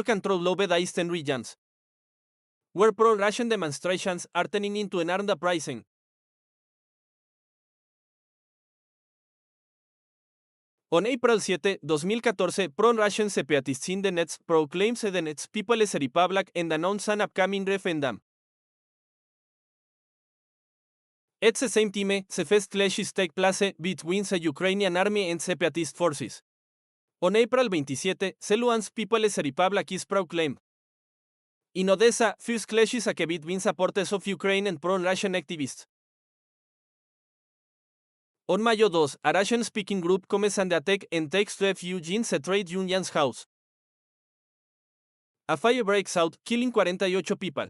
control over the eastern regions, where pro-Russian demonstrations are turning into an armed uprising. On April 7, 2014, pro-Russian separatists in Donetsk proclaimed the Donetsk People's Republic and announced an upcoming referendum. At the same time, the first clashes take place between the Ukrainian army and separatist forces. On April 27, the Luhansk People's Republic is proclaimed. In Odessa, first clashes occur between supporters of Ukraine and pro-Russian activists. On Mayo 2, a Russian-speaking group commits an attack and takes refuge in the trade union's house. A fire breaks out, killing 48 people.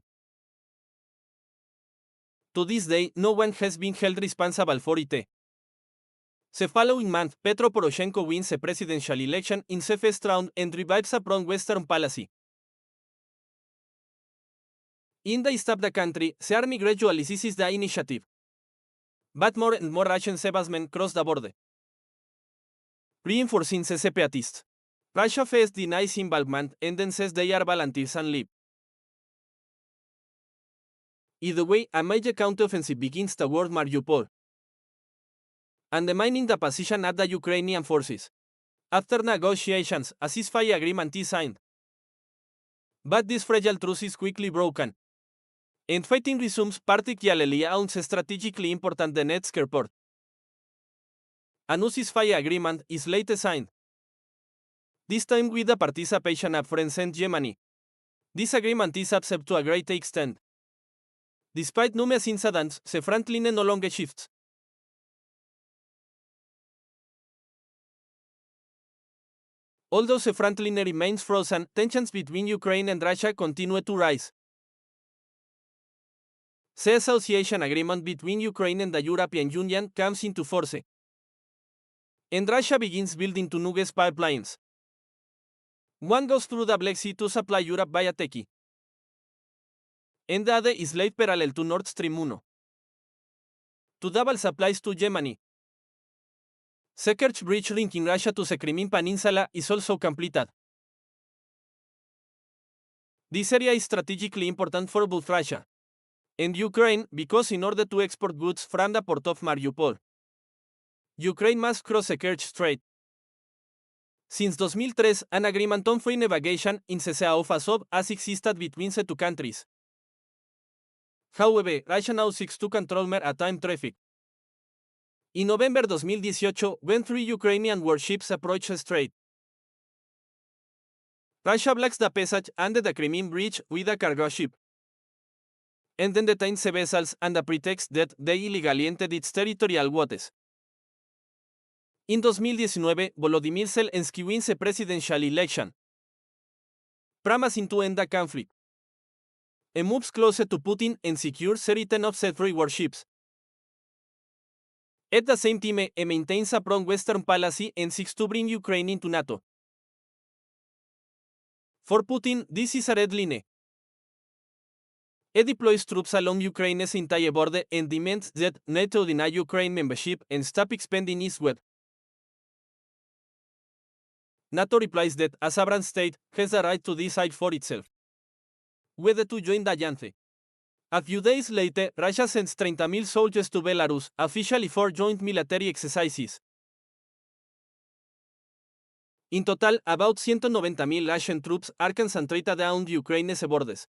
To this day, no one has been held responsible for it. The following month, Petro Poroshenko wins a presidential election in the first round and revives a pro-Western policy. In the east of the country, the army gradually seizes the initiative. But more and more Russian servicemen cross the border, reinforcing the separatists. Russia first denies involvement and then says they are volunteers and leave. Either way, a major counteroffensive begins toward Mariupol, undermining the position of the Ukrainian forces. After negotiations, a ceasefire agreement is signed. But this fragile truce is quickly broken, and fighting resumes, particularly on the strategically important Donetsk airport. A new ceasefire agreement is later signed, this time with the participation of France and Germany. This agreement is accepted to a great extent. Despite numerous incidents, the front line no longer shifts. Although the front line remains frozen, tensions between Ukraine and Russia continue to rise. The association agreement between Ukraine and the European Union comes into force, and Russia begins building two new gas pipelines. One goes through the Black Sea to supply Europe via Turkey, and the other is laid parallel to Nord Stream 1 to double supplies to Germany. The Kerch Bridge linking Russia to the Crimean Peninsula is also completed. This area is strategically important for both Russia and Ukraine because in order to export goods from the port of Mariupol, Ukraine must cross the Kerch Strait. Since 2003, an agreement on free navigation in the Sea of Azov has existed between the two countries. However, Russia now seeks to control maritime traffic. In November 2018, when 3 Ukrainian warships approached the strait, Russia blocks the passage under the Crimean Bridge with a cargo ship, and then detains the vessels under pretext that they illegally entered its territorial waters. In 2019, Volodymyr Zelensky wins a presidential election, promising to end the conflict, and moves closer to Putin and secures the return of the 3 warships. At the same time, he maintains a pro-Western policy and seeks to bring Ukraine into NATO. For Putin, this is a red line. He deploys troops along Ukraine's entire border and demands that NATO deny Ukraine membership and stop expanding eastward. NATO replies that a sovereign state has the right to decide for itself whether to join the alliance. A few days later, Russia sends 30,000 soldiers to Belarus, officially for joint military exercises. In total, about 190,000 Russian troops are concentrated around Ukraine's borders.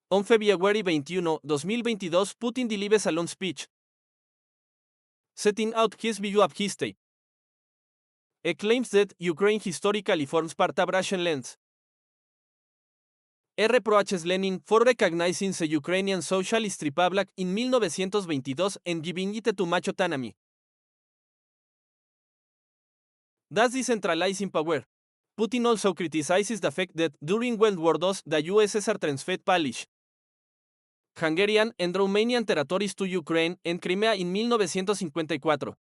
On February 21, 2022, Putin delivers a long speech, setting out his view of history. He claims that Ukraine historically forms part of Russian lands. He reproaches Lenin for recognizing the Ukrainian Socialist Republic in 1922 and giving it too much autonomy, thus decentralizing power. Putin also criticizes the fact that during World War II, the USSR transferred Polish, Hungarian, and Romanian territories to Ukraine and Crimea in 1954.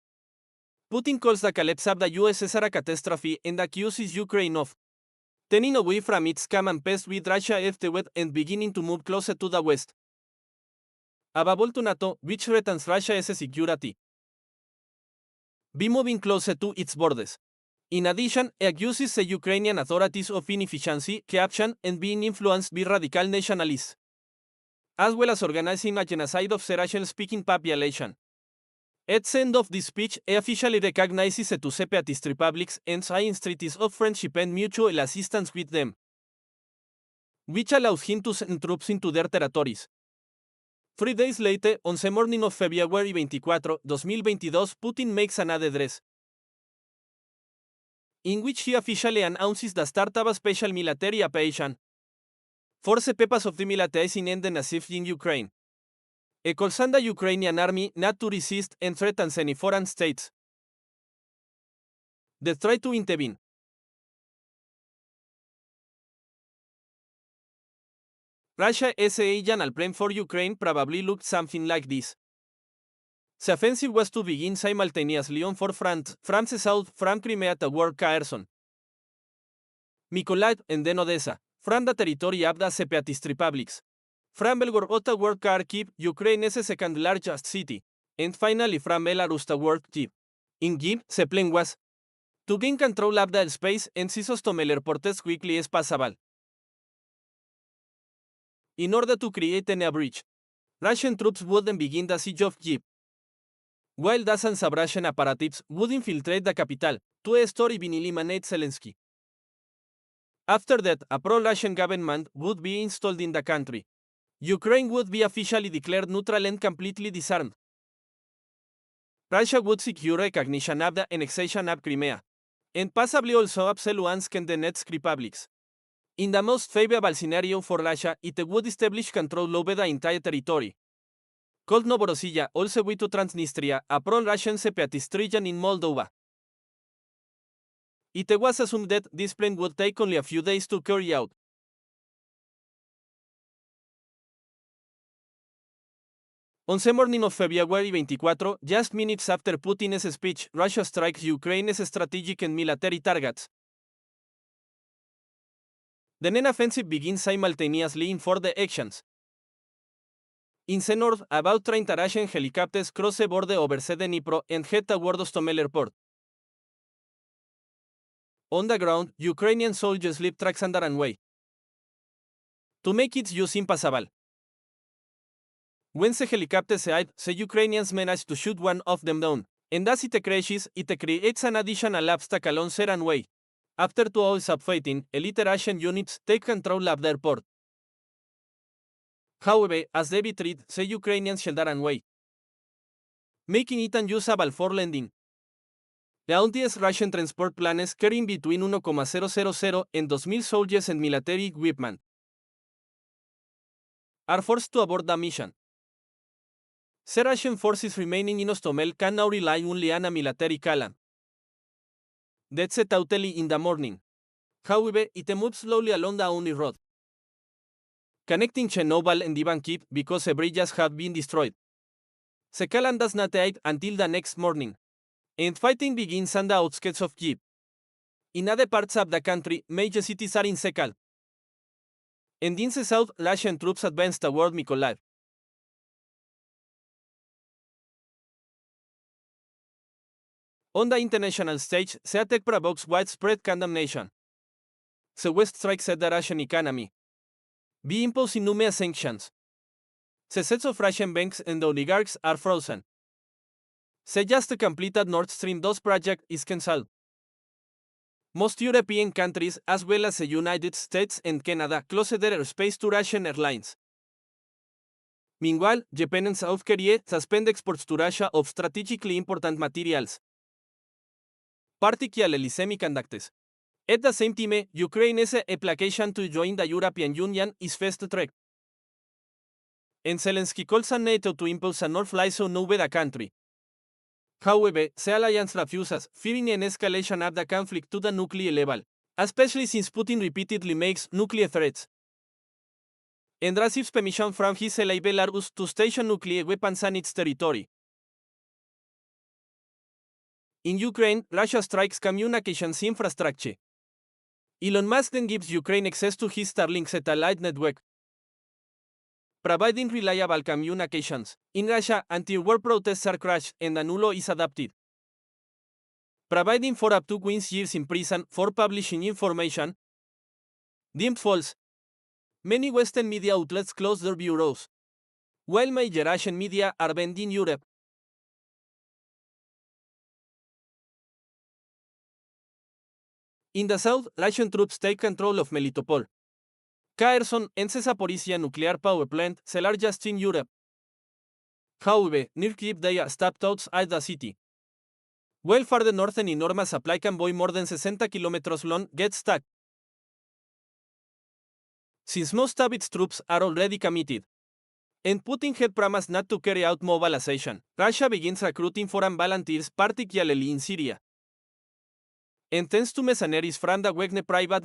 Putin calls the collapse of the USSR a catastrophe and accuses Ukraine of turning away from its common past with Russia afterward and beginning to move closer to the West, above all to NATO, which threatens Russia's security. be moving closer to its borders. In addition, it accuses the Ukrainian authorities of inefficiency, corruption, and being influenced by radical nationalists, as well as organizing a genocide of Russian-speaking population. At the end of this speech, it officially recognizes the two separatist republics and signs treaties of friendship and mutual assistance with them, which allows him to send troops into their territories. 3 days later, on the morning of February 24, 2022, Putin makes another address, in which he officially announces the start of a special military operation for the purpose of the militarizing and denazifying in Ukraine. He calls on the Ukrainian army not to resist and threatens any foreign states that try to intervene. Russia's agent plan for Ukraine probably looked something like this. The offensive was to begin simultaneously on four fronts, from the south, from Crimea toward Kherson, Mykolaiv, and then Odessa, from the territory of the separatist republics, from Belgorod toward Kharkiv, Ukraine's second largest city, and finally from Belarus toward Kyiv. In Kyiv, the plan was to gain control of the space and seize the airport as quickly as possible. In order to create a breach, Russian troops would then begin the siege of Kyiv, while dozens of Russian operatives would infiltrate the capital to store and eliminate Zelensky. After that, a pro-Russian government would be installed in the country. Ukraine would be officially declared neutral and completely disarmed. Russia would secure recognition of the annexation of Crimea, and possibly also of Luhansk and Donetsk republics. In the most favorable scenario for Russia, it would establish control over the entire territory, called Novorossiya, also with Transnistria, a pro-Russian separatist region in Moldova. It was assumed that this plan would take only a few days to carry out. On the morning of February 24, just minutes after Putin's speech, Russia strikes Ukraine's strategic and military targets. The NEN offensive begins simultaneously in 4 directions. In the north, about 30 Russian helicopters cross the border over the Dnipro and head toward Hostomel Airport. On the ground, Ukrainian soldiers leave tracks on the runway to make its use impassable. When the helicopters arrive, the Ukrainians manage to shoot one of them down, and as it crashes, it creates an additional obstacle on the runway. After 2 hours of fighting, elite Russian units take control of the airport. However, as they retreat, the Ukrainians shell the runway, making it unusable for landing. The oldest Russian transport planes carrying between 1,000 and 2,000 soldiers and military equipment are forced to abort the mission. The Russian forces remaining in Hostomel can now rely only on a military column. That's totally in the morning. However, it moves slowly along the only road connecting Chernobyl and Ivankiv because the bridges have been destroyed. The column does not aid until the next morning, and fighting begins on the outskirts of Kyiv. In other parts of the country, major cities are encircled, and in the south, Russian troops advance toward Mykolaiv. On the international stage, the attack provokes widespread condemnation. The West strikes at the Russian economy, by imposing numerous sanctions. The sets of Russian banks and oligarchs are frozen. The just completed Nord Stream 2 project is cancelled. Most European countries, as well as the United States and Canada, closed their airspace to Russian airlines. Meanwhile, Japan and South Korea suspend exports to Russia of strategically important materials, particularly semiconductors. At the same time, Ukraine's application to join the European Union is fast-tracked, and Zelensky calls on NATO to impose a no-fly zone over the country. However, the alliance refuses, fearing an escalation of the conflict to the nuclear level, especially since Putin repeatedly makes nuclear threats and receives permission from his ally Belarus to station nuclear weapons on its territory. In Ukraine, Russia strikes communications infrastructure. Elon Musk then gives Ukraine access to his Starlink satellite network, providing reliable communications. In Russia, anti-war protests are crushed and a nulo is adopted. providing for up to 1 years in prison for publishing information deemed false. Many Western media outlets closed their bureaus, while major Asian media are banned in Europe. In the south, Russian troops take control of Melitopol. Kherson ends a Zaporizhia nuclear power plant, the largest in Europe. However, near Kyiv they are stopped outside the city. While farther north an enormous supply convoy more than 60 kilometers long gets stuck. Since most of its troops are already committed, and Putin had promised not to carry out mobilization, Russia begins recruiting foreign volunteers, particularly in Syria. And tends to mercenaries from the Wagner private